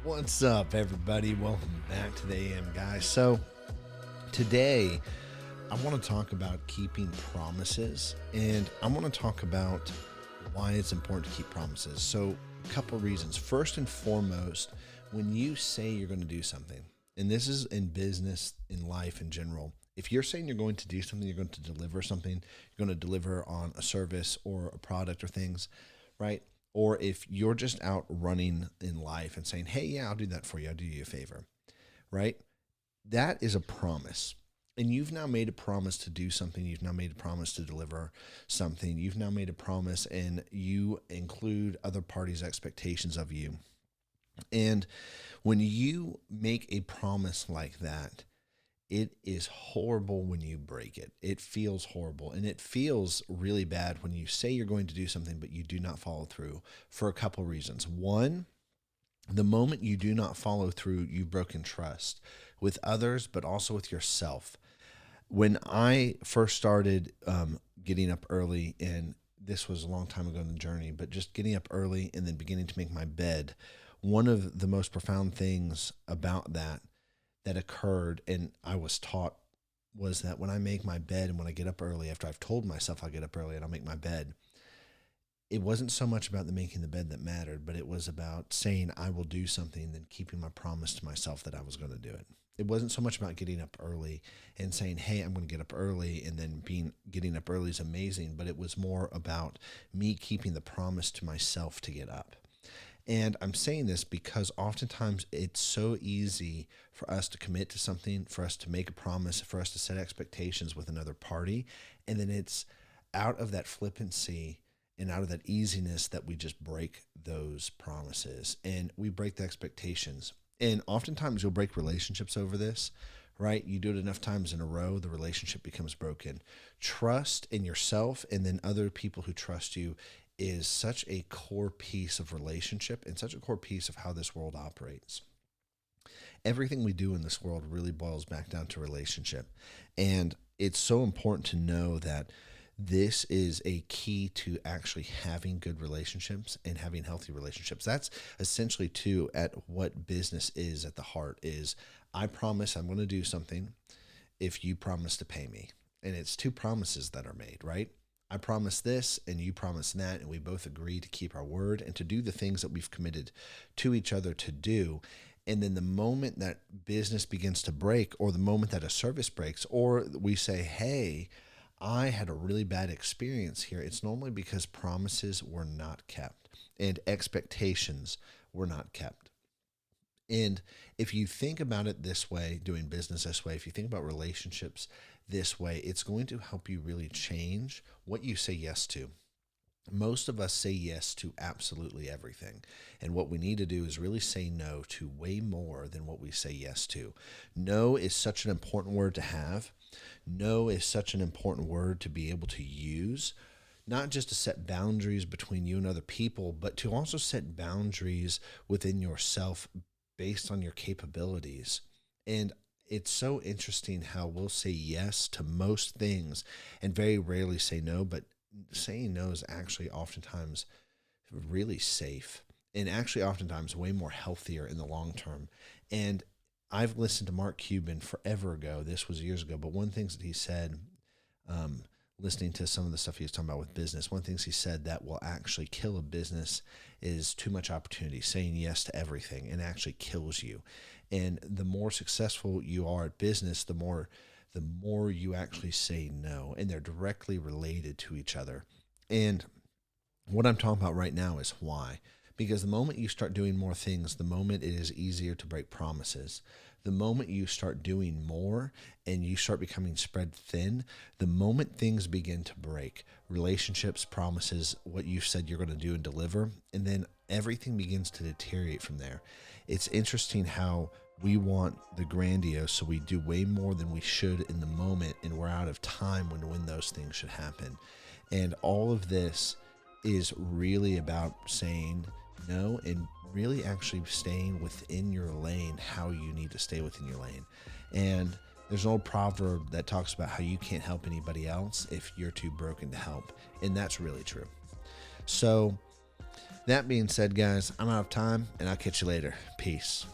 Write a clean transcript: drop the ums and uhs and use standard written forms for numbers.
What's up, everybody? Welcome back to the AM Guys. So, today I want to talk about keeping promises, and I want to talk about why it's important to keep promises. So, a couple reasons. First and foremost, when you say you're going to do something, and this is in business, in life in general, if you're saying you're going to do something, you're going to deliver something, you're going to deliver on a service or a product or things, right? Or if you're just out running in life and saying, hey, yeah, I'll do that for you. I'll do you a favor, right? That is a promise. And you've now made a promise to do something. You've now made a promise to deliver something. You've now made a promise, and you include other parties' expectations of you. And when you make a promise like that, it is horrible when you break it. It feels horrible. And it feels really bad when you say you're going to do something, but you do not follow through for a couple reasons. One, the moment you do not follow through, you've broken trust with others, but also with yourself. When I first started getting up early, and this was a long time ago in the journey, but just getting up early and then beginning to make my bed, one of the most profound things about that occurred, and I was taught, was that when I make my bed and when I get up early, after I've told myself I'll get up early and I'll make my bed, it wasn't so much about the making the bed that mattered, but it was about saying I will do something and then keeping my promise to myself that I was going to do it. It wasn't so much about getting up early and saying, hey, I'm going to get up early, and then getting up early is amazing, but it was more about me keeping the promise to myself to get up. And I'm saying this because oftentimes it's so easy for us to commit to something, for us to make a promise, for us to set expectations with another party. And then it's out of that flippancy and out of that easiness that we just break those promises and we break the expectations. And oftentimes you'll break relationships over this, right? You do it enough times in a row, the relationship becomes broken. Trust in yourself and then other people who trust you is such a core piece of relationship and such a core piece of how this world operates. Everything we do in this world really boils back down to relationship. And it's so important to know that this is a key to actually having good relationships and having healthy relationships. That's essentially too at what business is at the heart is I promise I'm going to do something if you promise to pay me. And it's two promises that are made, right? I promise this and you promise that, and we both agree to keep our word and to do the things that we've committed to each other to do. And then the moment that business begins to break, or the moment that a service breaks, or we say, hey, I had a really bad experience here, it's normally because promises were not kept and expectations were not kept. And if you think about it this way, doing business this way, if you think about relationships this way, it's going to help you really change what you say yes to. Most of us say yes to absolutely everything. And what we need to do is really say no to way more than what we say yes to. No is such an important word to have. No is such an important word to be able to use, not just to set boundaries between you and other people, but to also set boundaries within yourself based on your capabilities. And it's so interesting how we'll say yes to most things and very rarely say no, but saying no is actually oftentimes really safe and actually oftentimes way more healthier in the long term. And I've listened to Mark Cuban forever ago. This was years ago, but one of the things that he said, listening to some of the stuff he was talking about with business, one of the things he said that will actually kill a business is too much opportunity, saying yes to everything, and actually kills you. And the more successful you are at business, the more you actually say no, and they're directly related to each other. And what I'm talking about right now is why. Because the moment you start doing more things, the moment it is easier to break promises. The moment you start doing more and you start becoming spread thin, the moment things begin to break, relationships, promises, what you've said you're going to do and deliver, and then everything begins to deteriorate from there. It's interesting how we want the grandiose, so we do way more than we should in the moment, and we're out of time when those things should happen. And all of this is really about saying no and really actually staying within your lane, how you need to stay within your lane. And there's an old proverb that talks about how you can't help anybody else if you're too broken to help. And that's really true. So That being said, guys, I'm out of time, and I'll catch you later. Peace.